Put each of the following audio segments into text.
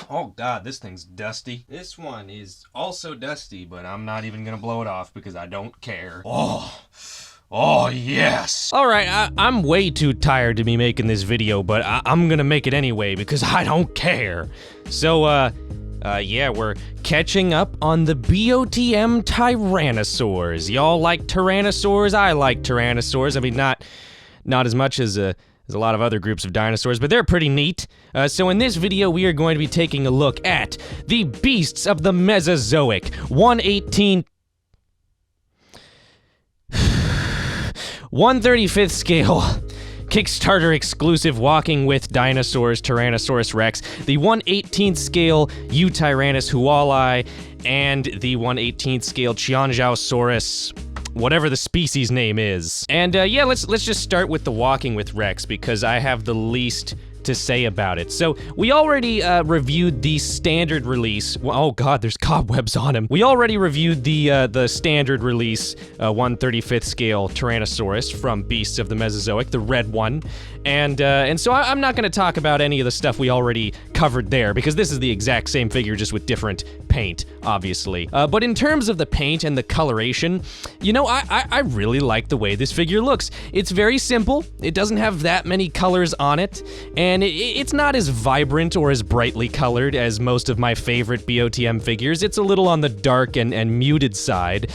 Oh god, this thing's dusty. This one is also dusty, but I'm not even gonna blow it off because I don't care. Oh yes! Alright, I'm way too tired to be making this video, but I'm gonna make it anyway because I don't care. So, yeah, we're catching up on the BotM Tyrannosaurs. Y'all like Tyrannosaurs? I like Tyrannosaurs. I mean, not as much as a lot of other groups of dinosaurs, but they're pretty neat. So in this video, we are going to be taking a look at the beasts of the Mesozoic, 1/35th scale, Kickstarter exclusive Walking with Dinosaurs Tyrannosaurus Rex, the 1/18th scale Yutyrannus huali, and the 1/18th scale Qianzhousaurus, whatever the species name is. And yeah, let's just start with the Walking with Rex because I have the least to say about it. So we already reviewed the standard release. Oh god, there's cobwebs on him. We already reviewed the standard release 1/35th scale Tyrannosaurus from Beasts of the Mesozoic, the red one. And so I'm not gonna talk about any of the stuff we already covered there because this is the exact same figure just with different paint, obviously. But in terms of the paint and the coloration, you know, I really like the way this figure looks. It's very simple. It doesn't have that many colors on it, and it's not as vibrant or as brightly colored as most of my favorite BotM figures. It's a little on the dark and muted side,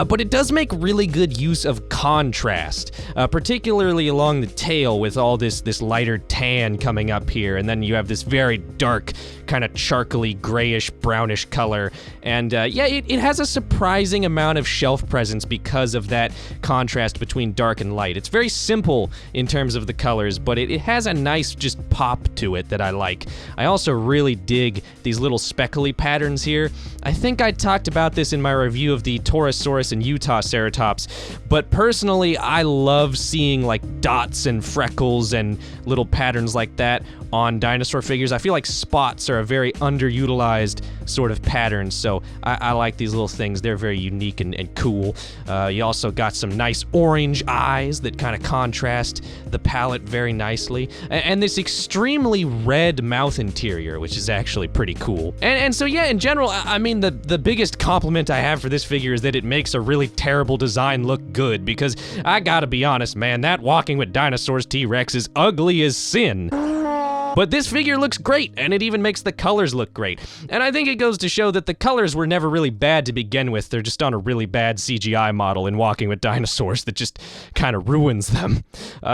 but it does make really good use of contrast, particularly along the tail with all this lighter tan coming up here, and then you have this very dark, kind of charcoaly, grayish, brownish color, and yeah, it has a surprising amount of shelf presence because of that contrast between dark and light. It's very simple in terms of the colors, but it has a nice just pop to it that I like. I also really dig these little speckly patterns here. I think I talked about this in my review of the Torosaurus and Utaceratops, but personally, I love seeing like dots and freckles and little patterns like that on dinosaur figures. I feel like spots are a very underutilized sort of pattern, so I like these little things. They're very unique and cool. You also got some nice orange eyes that kind of contrast the palette very nicely, and this extremely red mouth interior, which is actually pretty cool. And so yeah, in general, I mean, the biggest compliment I have for this figure is that it makes a really terrible design look good, because I gotta be honest, man, that Walking with Dinosaurs T-Rex is ugly as sin. But this figure looks great, and it even makes the colors look great. And I think it goes to show that the colors were never really bad to begin with. They're just on a really bad CGI model in Walking with Dinosaurs that just kind of ruins them.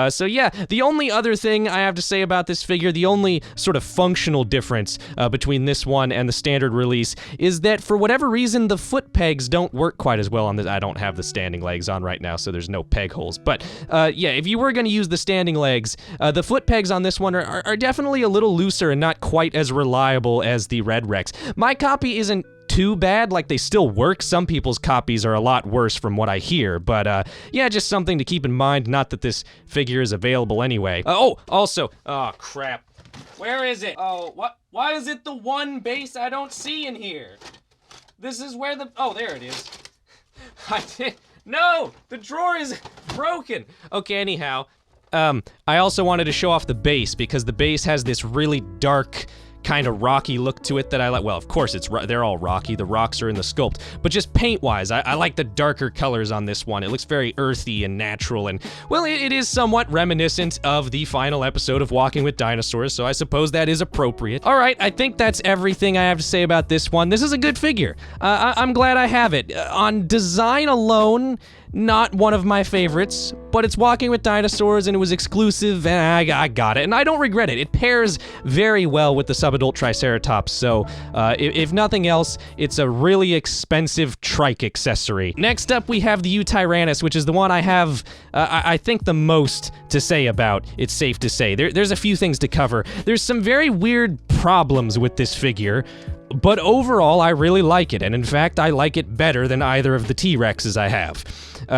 So yeah, the only other thing I have to say about this figure, the only sort of functional difference between this one and the standard release is that for whatever reason, the foot pegs don't work quite as well on this. I don't have the standing legs on right now, so there's no peg holes. But yeah, if you were gonna use the standing legs, the foot pegs on this one are definitely a little looser and not quite as reliable as the Red Rex. My copy isn't too bad, like they still work. Some people's copies are a lot worse from what I hear, but yeah, just something to keep in mind, not that this figure is available anyway. Oh, also, oh crap. Where is it? Oh, why is it the one base I don't see in here? This is where oh, there it is. No, the drawer is broken. Okay, anyhow. I also wanted to show off the base because the base has this really dark, kind of rocky look to it that I like. Well, of course, they're all rocky. The rocks are in the sculpt, but just paint-wise, I like the darker colors on this one. It looks very earthy and natural, and well, it is somewhat reminiscent of the final episode of Walking with Dinosaurs, so I suppose that is appropriate. All right, I think that's everything I have to say about this one. This is a good figure. I'm glad I have it. On design alone, not one of my favorites, but it's Walking with Dinosaurs and it was exclusive and I got it, and I don't regret it. It pairs very well with the subadult Triceratops, so if nothing else, it's a really expensive trike accessory. Next up, we have the Yutyrannus, which is the one I have, I think, the most to say about, it's safe to say. There's a few things to cover. There's some very weird problems with this figure, but overall, I really like it, and in fact, I like it better than either of the T-Rexes I have.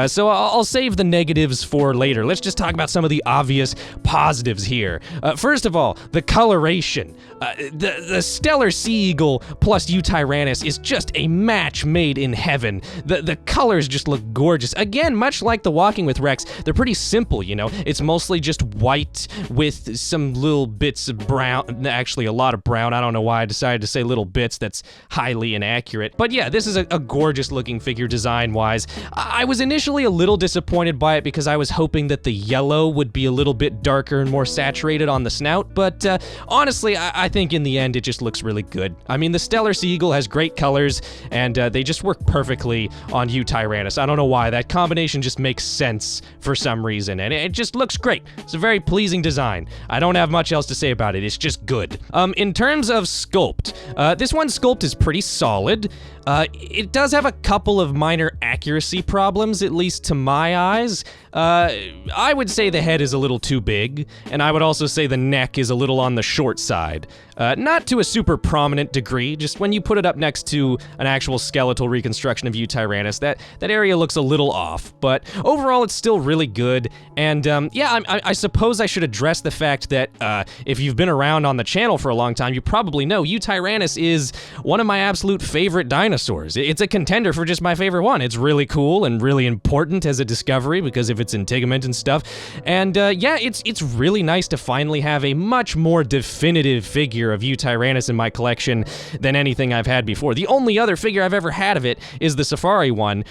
So I'll save the negatives for later. Let's just talk about some of the obvious positives here. First of all, the coloration. The stellar sea eagle plus Yutyrannus is just a match made in heaven. The colors just look gorgeous. Again, much like the Walking with Rex, they're pretty simple, you know? It's mostly just white with some little bits of brown, actually a lot of brown. I don't know why I decided to say little bits, that's highly inaccurate. But yeah, this is a gorgeous looking figure design-wise. I was initially a little disappointed by it because I was hoping that the yellow would be a little bit darker and more saturated on the snout, but honestly, I think in the end it just looks really good. I mean, the stellar sea eagle has great colors, and they just work perfectly on Yutyrannus. I don't know why, that combination just makes sense for some reason, and it just looks great. It's a very pleasing design. I don't have much else to say about it, it's just good. In terms of sculpt, this one's sculpt is pretty solid. It does have a couple of minor accuracy problems, at least to my eyes. I would say the head is a little too big, and I would also say the neck is a little on the short side. Not to a super prominent degree, just when you put it up next to an actual skeletal reconstruction of Yutyrannus, that area looks a little off, but overall it's still really good, and yeah, I suppose I should address the fact that if you've been around on the channel for a long time, you probably know Yutyrannus is one of my absolute favorite dinosaurs. It's a contender for just my favorite one. It's really cool and really important as a discovery because of its integument and stuff, and yeah, it's really nice to finally have a much more definitive figure of Yutyrannus in my collection than anything I've had before. The only other figure I've ever had of it is the Safari one,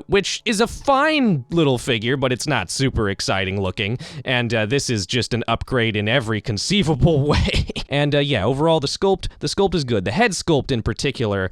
which is a fine little figure, but it's not super exciting looking, and this is just an upgrade in every conceivable way. And yeah, overall the sculpt is good. The head sculpt in particular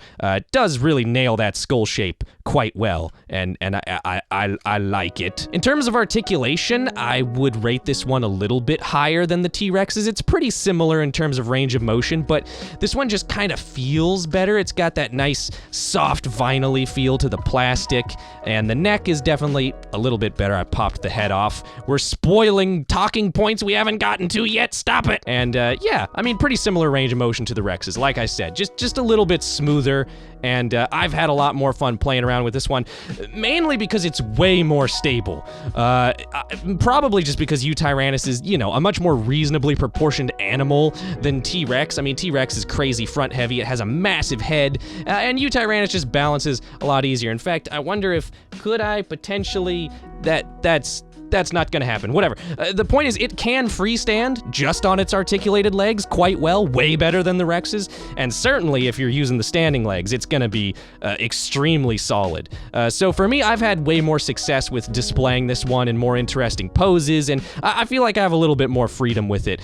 does really nail that skull shape quite well, and I like it. In terms of articulation, I would rate this one a little bit higher than the T-Rex's. It's pretty similar in terms of range of motion, but this one just kind of feels better. It's got that nice soft vinyl-y feel to the plastic, and the neck is definitely a little bit better. I popped the head off. We're spoiling talking points we haven't gotten to yet, stop it! And yeah, I mean, pretty similar range of motion to the Rex's, like I said, just a little bit smoother, and I've had a lot more fun playing around with this one, mainly because it's way more stable. Probably just because Yutyrannus is, you know, a much more reasonably proportioned animal than T-Rex. I mean, T-Rex is crazy front heavy, it has a massive head, and Yutyrannus just balances a lot easier. In fact, I wonder if, could I potentially, that's not gonna happen, whatever. The point is, it can freestand just on its articulated legs quite well, way better than the Rex's, and certainly if you're using the standing legs, it's gonna be extremely solid. So for me, I've had way more success with displaying this one in more interesting poses, and I feel like I have a little bit more freedom with it.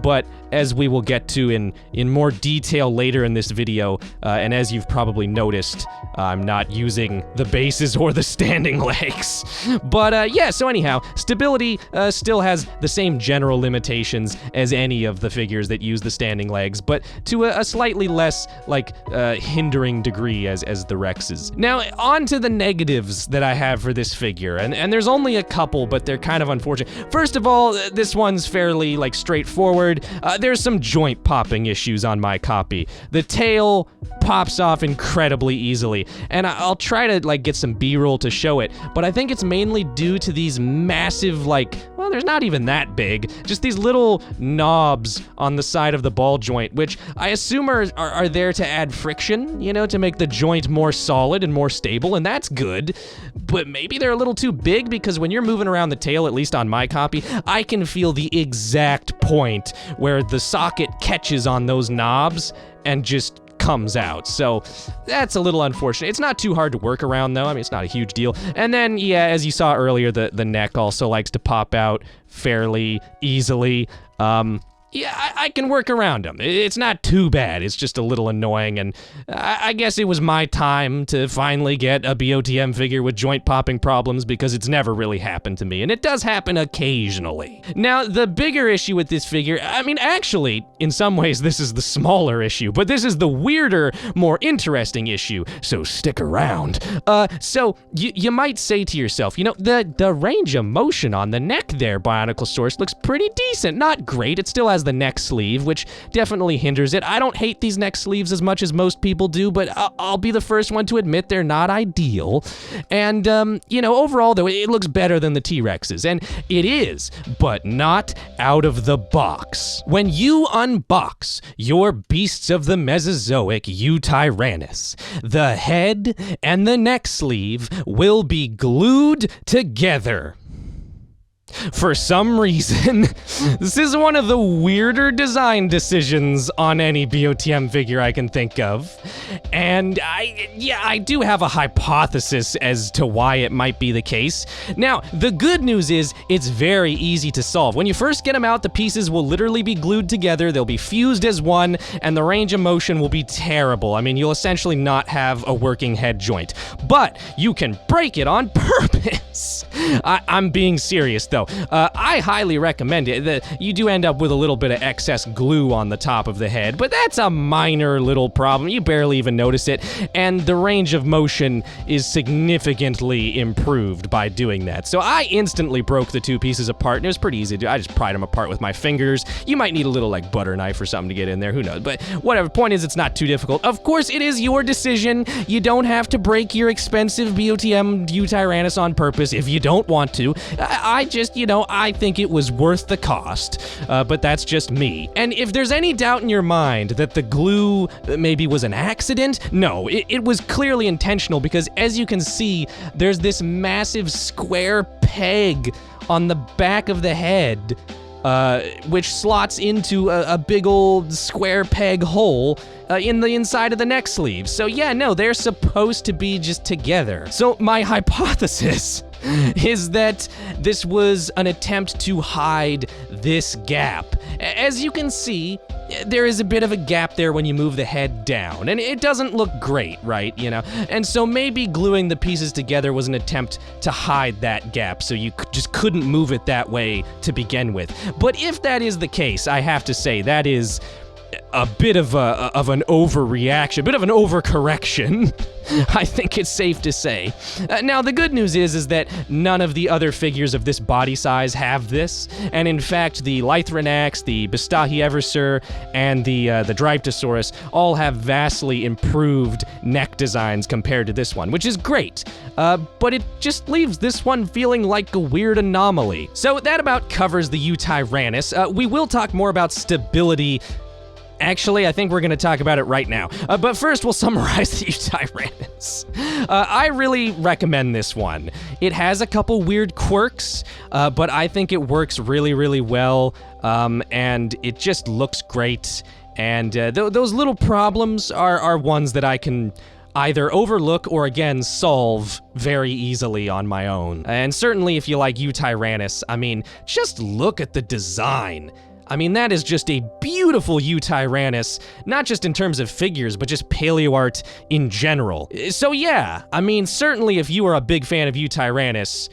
But as we will get to in more detail later in this video, and as you've probably noticed, I'm not using the bases or the standing legs. But yeah, so anyhow, stability still has the same general limitations as any of the figures that use the standing legs, but to a slightly less, like, hindering degree as the Rex's. Now, on to the negatives that I have for this figure, and there's only a couple, but they're kind of unfortunate. First of all, this one's fairly, like, straightforward. There's some joint popping issues on my copy. The tail pops off incredibly easily, and I'll try to, like, get some B-roll to show it, but I think it's mainly due to these massive, like, well, there's not even that big, just these little knobs on the side of the ball joint, which I assume are there to add friction, you know, to make the joint more solid and more stable, and that's good, but maybe they're a little too big, because when you're moving around the tail, at least on my copy, I can feel the exact point where the socket catches on those knobs and just comes out. So that's a little unfortunate. It's not too hard to work around though. I mean, it's not a huge deal. And then, yeah, as you saw earlier, the neck also likes to pop out fairly easily. Yeah, I can work around them. It's not too bad. It's just a little annoying, and I guess it was my time to finally get a BOTM figure with joint popping problems, because it's never really happened to me, and it does happen occasionally. Now, the bigger issue with this figure, I mean, actually, in some ways, this is the smaller issue, but this is the weirder, more interesting issue, so stick around. So you might say to yourself, you know, the range of motion on the neck there, BionicleSaurus, looks pretty decent. Not great, it still has has the neck sleeve, which definitely hinders it. I don't hate these neck sleeves as much as most people do, but I'll be the first one to admit they're not ideal. And, overall, though, it looks better than the T-Rex's, and it is, but not out of the box. When you unbox your beasts of the Mesozoic Yutyrannus, the head and the neck sleeve will be glued together. For some reason, this is one of the weirder design decisions on any BOTM figure I can think of. And I do have a hypothesis as to why it might be the case. Now, the good news is it's very easy to solve. When you first get them out, the pieces will literally be glued together, they'll be fused as one, and the range of motion will be terrible. I mean, you'll essentially not have a working head joint. But you can break it on purpose. I'm being serious, though. I highly recommend it. You do end up with a little bit of excess glue on the top of the head, but that's a minor little problem. You barely even notice it, and the range of motion is significantly improved by doing that. So I instantly broke the two pieces apart, and it was pretty easy to do. I just pried them apart with my fingers. You might need a little, butter knife or something to get in there, who knows, but whatever. Point is, it's not too difficult. Of course, it is your decision. You don't have to break your expensive BOTM Yutyrannus on purpose if you don't want to. I just, I think it was worth the cost, but that's just me. And if there's any doubt in your mind that the glue maybe was an accident, no, it was clearly intentional, because as you can see, there's this massive square peg on the back of the head, which slots into a big old square peg hole in the inside of the neck sleeve. So yeah, no, they're supposed to be just together. So my hypothesis is that this was an attempt to hide this gap. As you can see, there is a bit of a gap there when you move the head down, and it doesn't look great, right? And so maybe gluing the pieces together was an attempt to hide that gap, so you just couldn't move it that way to begin with. But if that is the case, I have to say that is a bit of an overreaction, a bit of an overcorrection. I think it's safe to say. Now, the good news is that none of the other figures of this body size have this, and in fact, the Yutyrannus, the Bestachieversur, and the Dryptosaurus all have vastly improved neck designs compared to this one, which is great, but it just leaves this one feeling like a weird anomaly. So that about covers the Yutyrannus. We will talk more about stability. Actually, I think we're going to talk about it right now. But first, we'll summarize the Yutyrannus. I really recommend this one. It has a couple weird quirks, but I think it works really, really well, and it just looks great. And those little problems are ones that I can either overlook or, again, solve very easily on my own. And certainly if you like Yutyrannus, I mean, just look at the design. I mean, that is just a beautiful Yutyrannus, not just in terms of figures, but just paleo art in general. So yeah, I mean, certainly if you are a big fan of Yutyrannus,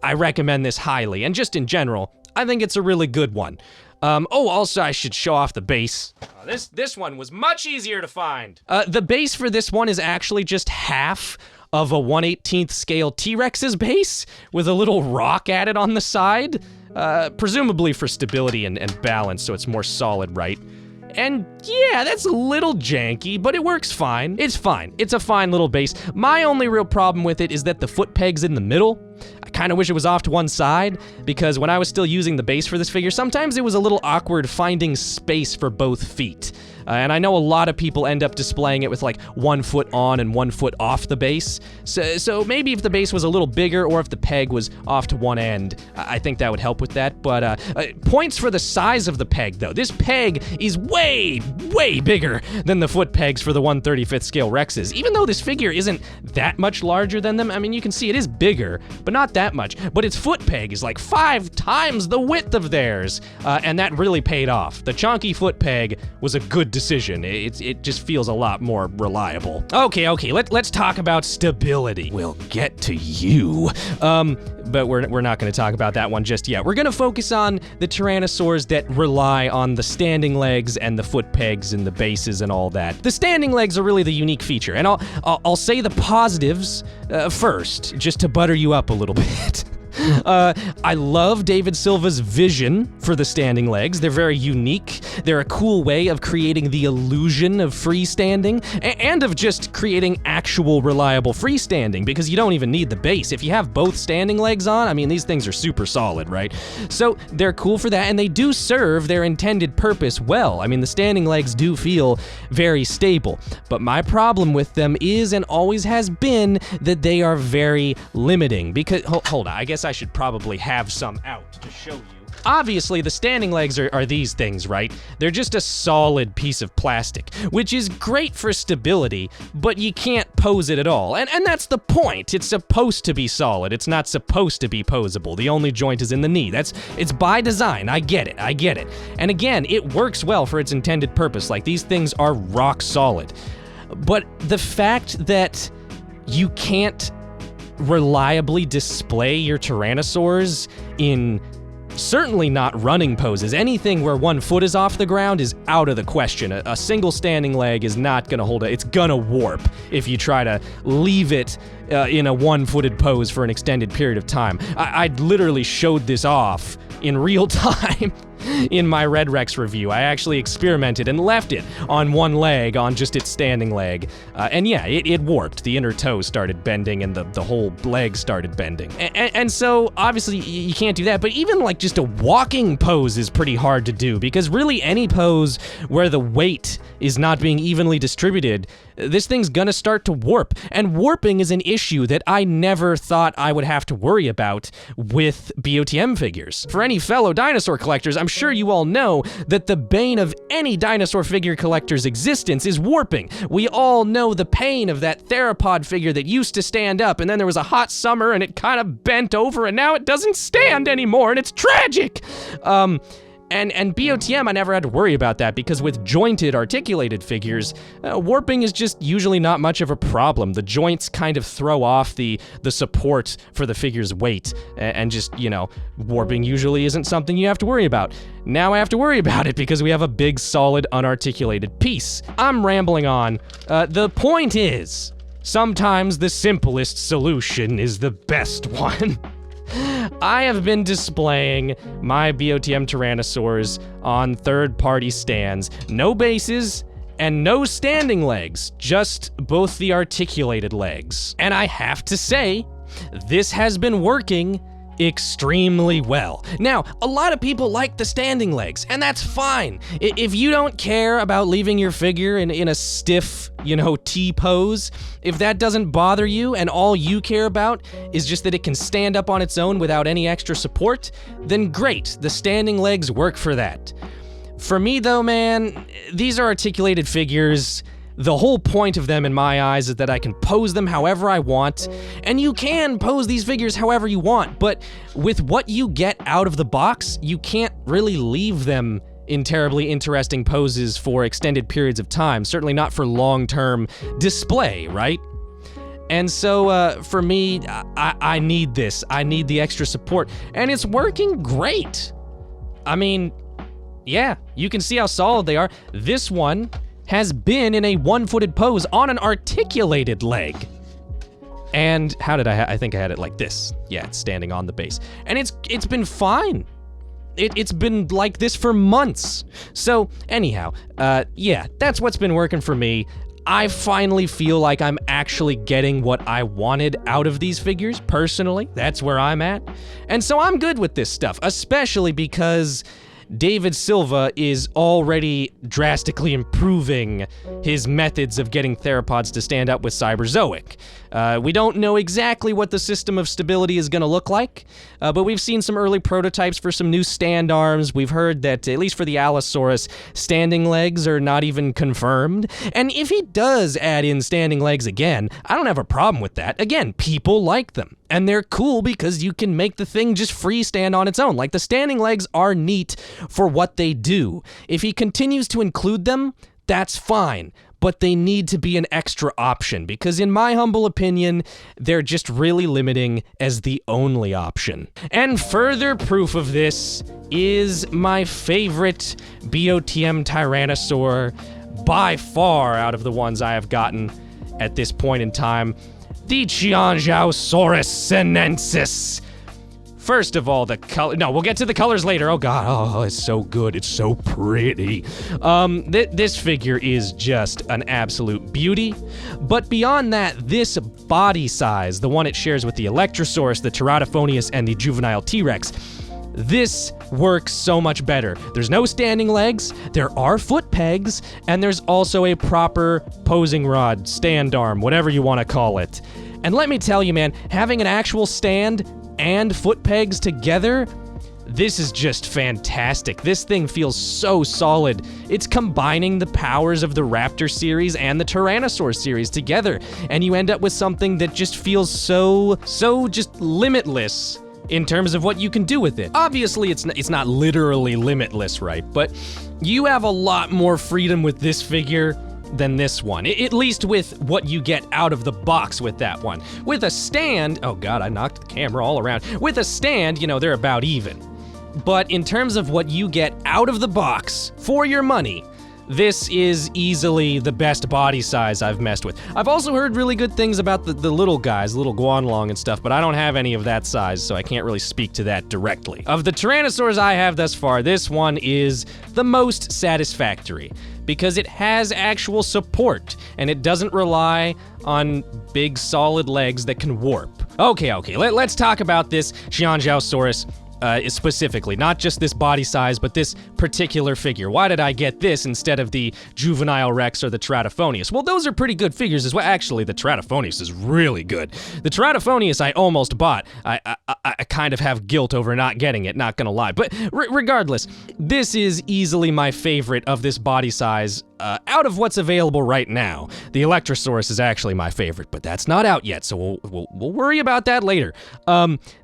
I recommend this highly. And just in general, I think it's a really good one. Also, I should show off the base. This one was much easier to find. The base for this one is actually just half of a 1/18th scale T-Rex's base, with a little rock added on the side. Presumably for stability and balance, so it's more solid, right? And yeah, that's a little janky, but it works fine. It's fine. It's a fine little base. My only real problem with it is that the foot peg's in the middle. I kind of wish it was off to one side, because when I was still using the base for this figure, sometimes it was a little awkward finding space for both feet. And I know a lot of people end up displaying it with like 1 foot on and 1 foot off the base. So maybe if the base was a little bigger, or if the peg was off to one end, I think that would help with that. But points for the size of the peg, though. This peg is way, way bigger than the foot pegs for the 1/35th scale Rexes. Even though this figure isn't that much larger than them, I mean, you can see it is bigger, but not that much. But its foot peg is like 5 times the width of theirs, and that really paid off. The chunky foot peg was a good decision. It just feels a lot more reliable. Okay, let's talk about stability. We'll get to you. But we're not going to talk about that one just yet. We're going to focus on the Tyrannosaurs that rely on the standing legs and the foot pegs and the bases and all that. The standing legs are really the unique feature, and I'll say the positives first, just to butter you up a little bit. I love David Silva's vision for the standing legs. They're very unique. They're a cool way of creating the illusion of freestanding and of just creating actual reliable freestanding, because you don't even need the base. If you have both standing legs on, I mean, these things are super solid, right? So they're cool for that, and they do serve their intended purpose well. I mean, the standing legs do feel very stable, but my problem with them is and always has been that they are very limiting. Because, hold on, I guess I should probably have some out to show you. Obviously, the standing legs are these things, right? They're just a solid piece of plastic, which is great for stability, but you can't pose it at all. And that's the point. It's supposed to be solid. It's not supposed to be posable. The only joint is in the knee. It's by design. I get it. And again, it works well for its intended purpose. Like, these things are rock solid. But the fact that you can't reliably display your Tyrannosaurs in certainly not running poses. Anything where one foot is off the ground is out of the question. A single standing leg is not gonna hold it. It's gonna warp if you try to leave it in a one-footed pose for an extended period of time. I literally showed this off in real time in my Red Rex review. I actually experimented and left it on one leg, on just its standing leg. And yeah, it warped. The inner toe started bending and the whole leg started bending. And so obviously you can't do that, but even like just a walking pose is pretty hard to do, because really any pose where the weight is not being evenly distributed, this thing's gonna start to warp. And warping is an issue that I never thought I would have to worry about with BOTM figures. For any fellow dinosaur collectors, I'm sure you all know that the bane of any dinosaur figure collector's existence is warping. We all know the pain of that theropod figure that used to stand up, and then there was a hot summer and it kind of bent over, and now it doesn't stand anymore, and it's tragic! And BOTM, I never had to worry about that, because with jointed, articulated figures, warping is just usually not much of a problem. The joints kind of throw off the support for the figure's weight, and just, you know, warping usually isn't something you have to worry about. Now I have to worry about it because we have a big, solid, unarticulated piece. I'm rambling on. The point is, sometimes the simplest solution is the best one. I have been displaying my BOTM Tyrannosaurs on third-party stands. No bases and no standing legs, just both the articulated legs. And I have to say, this has been working extremely well. Now, a lot of people like the standing legs, and that's fine. If you don't care about leaving your figure in a stiff, you know, T pose, if that doesn't bother you and all you care about is just that it can stand up on its own without any extra support, then great, the standing legs work for that. For me though, man, these are articulated figures. The whole point of them in my eyes is that I can pose them however I want, and you can pose these figures however you want, but with what you get out of the box, you can't really leave them in terribly interesting poses for extended periods of time, certainly not for long-term display, right? And so for me, I need this. I need the extra support, and it's working great. I mean, yeah, you can see how solid they are. This one has been in a one-footed pose on an articulated leg. And how did I think I had it like this. Yeah, it's standing on the base. And it's been fine. It's been like this for months. So anyhow, yeah, that's what's been working for me. I finally feel like I'm actually getting what I wanted out of these figures, personally. That's where I'm at. And so I'm good with this stuff, especially because David Silva is already drastically improving his methods of getting theropods to stand up with Cyberzoic. We don't know exactly what the system of stability is going to look like, but we've seen some early prototypes for some new stand arms. We've heard that, at least for the Allosaurus, standing legs are not even confirmed. And if he does add in standing legs again, I don't have a problem with that. Again, people like them. And they're cool because you can make the thing just freestand on its own. Like, the standing legs are neat for what they do. If he continues to include them, that's fine. But they need to be an extra option, because in my humble opinion, they're just really limiting as the only option. And further proof of this is my favorite BOTM Tyrannosaur, by far out of the ones I have gotten at this point in time, the Qianzhousaurus sinensis. First of all, the color. No, we'll get to the colors later. Oh god, oh, it's so good. It's so pretty. This figure is just an absolute beauty. But beyond that, this body size, the one it shares with the Electrosaurus, the Teratophonius, and the juvenile T-Rex, this works so much better. There's no standing legs, there are foot pegs, and there's also a proper posing rod, stand arm, whatever you want to call it. And let me tell you, man, having an actual stand and foot pegs together, this is just fantastic. This thing feels so solid. It's combining the powers of the Raptor series and the Tyrannosaurus series together, and you end up with something that just feels so just limitless in terms of what you can do with it. Obviously, it's not literally limitless, right? But you have a lot more freedom with this figure than this one, at least with what you get out of the box with that one. With a stand, oh god, I knocked the camera all around. With a stand, you know, they're about even. But in terms of what you get out of the box for your money, this is easily the best body size I've messed with. I've also heard really good things about the little guys, little Guanlong and stuff, but I don't have any of that size, so I can't really speak to that directly. Of the Tyrannosaurs I have thus far, this one is the most satisfactory, because it has actual support, and it doesn't rely on big solid legs that can warp. Okay, let's talk about this Qianzhousaurus specifically, not just this body size, but this particular figure. Why did I get this instead of the juvenile Rex or the Teratophonius? Well, those are pretty good figures as well. Actually, the Teratophonius is really good. The Teratophonius I almost bought. I kind of have guilt over not getting it, not gonna lie. But regardless, this is easily my favorite of this body size out of what's available right now. The Electrosaurus is actually my favorite, but that's not out yet, so we'll worry about that later.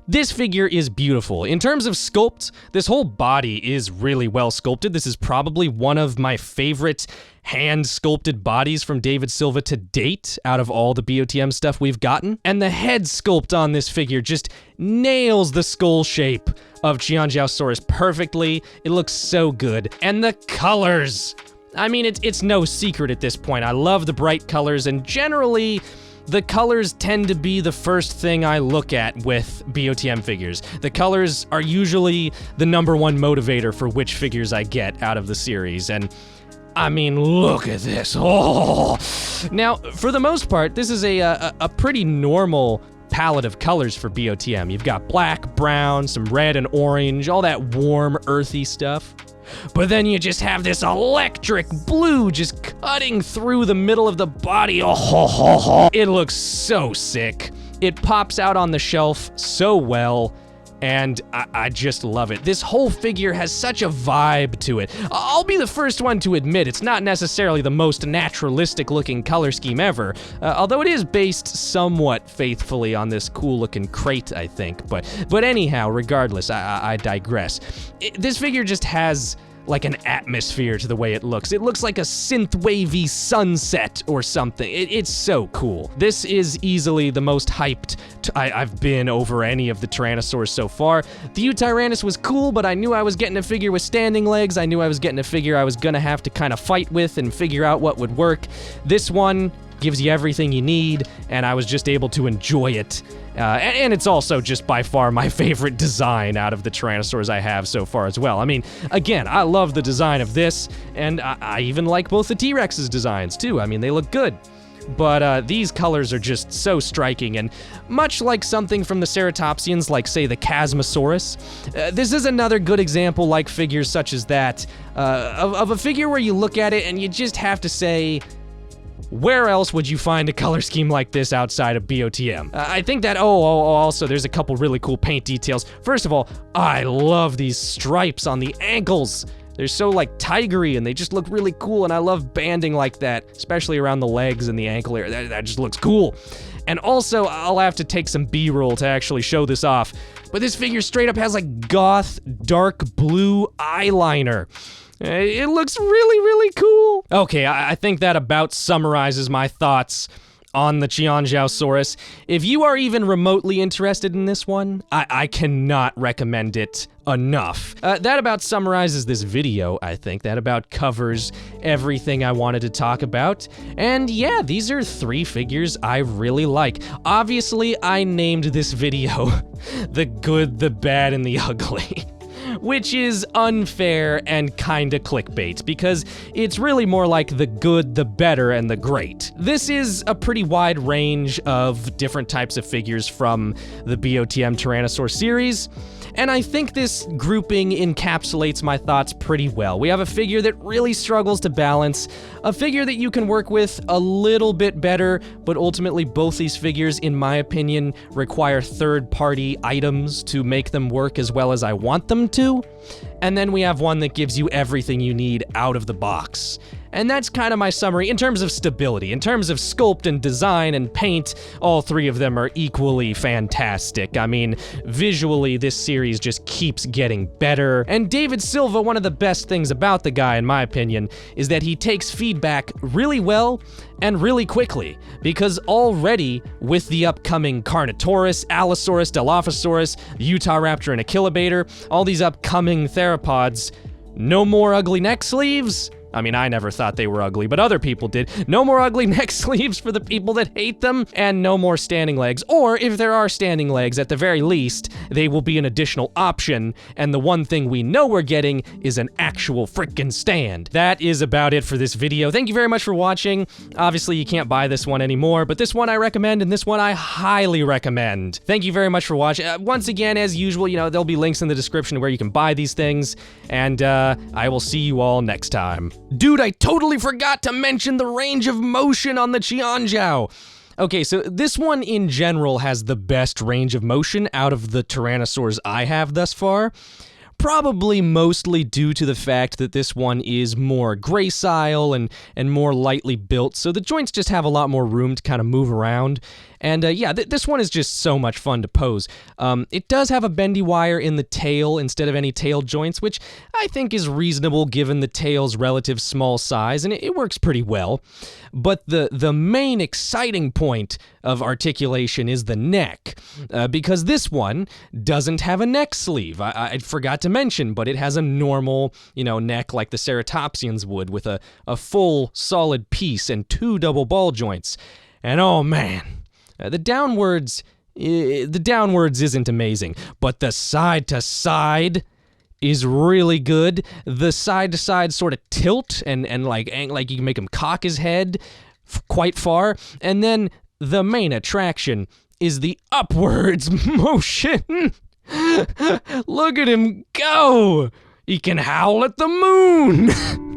This figure is beautiful. In terms of sculpt, this whole body is really well sculpted. This is probably one of my favorite hand-sculpted bodies from David Silva to date out of all the BOTM stuff we've gotten. And the head sculpt on this figure just nails the skull shape of Qianzhousaurus perfectly. It looks so good. And the colors! I mean, it's no secret at this point. I love the bright colors, and generally, the colors tend to be the first thing I look at with BOTM figures. The colors are usually the #1 motivator for which figures I get out of the series, and I mean, look at this. Oh! Now, for the most part, this is a pretty normal palette of colors for BOTM. You've got black, brown, some red and orange, all that warm, earthy stuff. But then you just have this electric blue just cutting through the middle of the body. Oh, it looks so sick. It pops out on the shelf so well, and I just love it. This whole figure has such a vibe to it. I'll be the first one to admit it's not necessarily the most naturalistic looking color scheme ever, although it is based somewhat faithfully on this cool looking crate, I think. But anyhow, regardless, I digress. This figure just has like an atmosphere to the way it looks. It looks like a synth-wavy sunset or something. It's so cool. This is easily the most hyped I've been over any of the Tyrannosaurs so far. The Yutyrannus was cool, but I knew I was getting a figure with standing legs. I knew I was getting a figure I was gonna have to kind of fight with and figure out what would work. This one gives you everything you need, and I was just able to enjoy it. And it's also just by far my favorite design out of the Tyrannosaurs I have so far as well. I mean, again, I love the design of this, and I even like both the T-Rex's designs too. I mean, they look good. But these colors are just so striking, and much like something from the ceratopsians, like say the Qianzhousaurus, this is another good example, like figures such as that, of a figure where you look at it and you just have to say, where else would you find a color scheme like this outside of BOTM? I think that, also there's a couple really cool paint details. First of all, I love these stripes on the ankles. They're so like tigery and they just look really cool, and I love banding like that, especially around the legs and the ankle area. That just looks cool. And also, I'll have to take some B-roll to actually show this off, but this figure straight up has like goth dark blue eyeliner. It looks really, really cool. Okay, I think that about summarizes my thoughts on the Qianzhousaurus. If you are even remotely interested in this one, I cannot recommend it enough. That about summarizes this video, I think. That about covers everything I wanted to talk about. And yeah, these are 3 figures I really like. Obviously, I named this video The Good, the Bad, and the Ugly. Which is unfair and kinda clickbait, because it's really more like the good, the better, and the great. This is a pretty wide range of different types of figures from the BOTM Tyrannosaurus series, and I think this grouping encapsulates my thoughts pretty well. We have a figure that really struggles to balance, a figure that you can work with a little bit better, but ultimately both these figures, in my opinion, require third-party items to make them work as well as I want them to. And then we have one that gives you everything you need out of the box. And that's kind of my summary in terms of stability. In terms of sculpt and design and paint, all 3 of them are equally fantastic. I mean, visually, this series just keeps getting better. And David Silva, one of the best things about the guy, in my opinion, is that he takes feedback really well and really quickly. Because already, with the upcoming Carnotaurus, Allosaurus, Dilophosaurus, Utahraptor, and Achillibator, all these upcoming theropods, no more ugly neck sleeves? I mean, I never thought they were ugly, but other people did. No more ugly neck sleeves for the people that hate them, and no more standing legs. Or, if there are standing legs, at the very least, they will be an additional option, and the one thing we know we're getting is an actual frickin' stand. That is about it for this video. Thank you very much for watching. Obviously, you can't buy this one anymore, but this one I recommend, and this one I highly recommend. Thank you very much for watching. Once again, as usual, you know, there'll be links in the description where you can buy these things, and I will see you all next time. Dude, I totally forgot to mention the range of motion on the Qianzhou. Okay, so this one in general has the best range of motion out of the Tyrannosaurs I have thus far. Probably mostly due to the fact that this one is more gracile and more lightly built, so the joints just have a lot more room to kind of move around. And yeah, this one is just so much fun to pose. It does have a bendy wire in the tail instead of any tail joints, which I think is reasonable given the tail's relative small size, and it works pretty well. But the main exciting point of articulation is the neck, because this one doesn't have a neck sleeve. I forgot to mention, but it has a normal, you know, neck like the Ceratopsians would, with a full solid piece and 2 double ball joints. And oh man, the downwards isn't amazing, but the side to side is really good. The side to side sort of tilt and like you can make him cock his head quite far. And then the main attraction is the upwards motion. Look at him go! He can howl at the moon!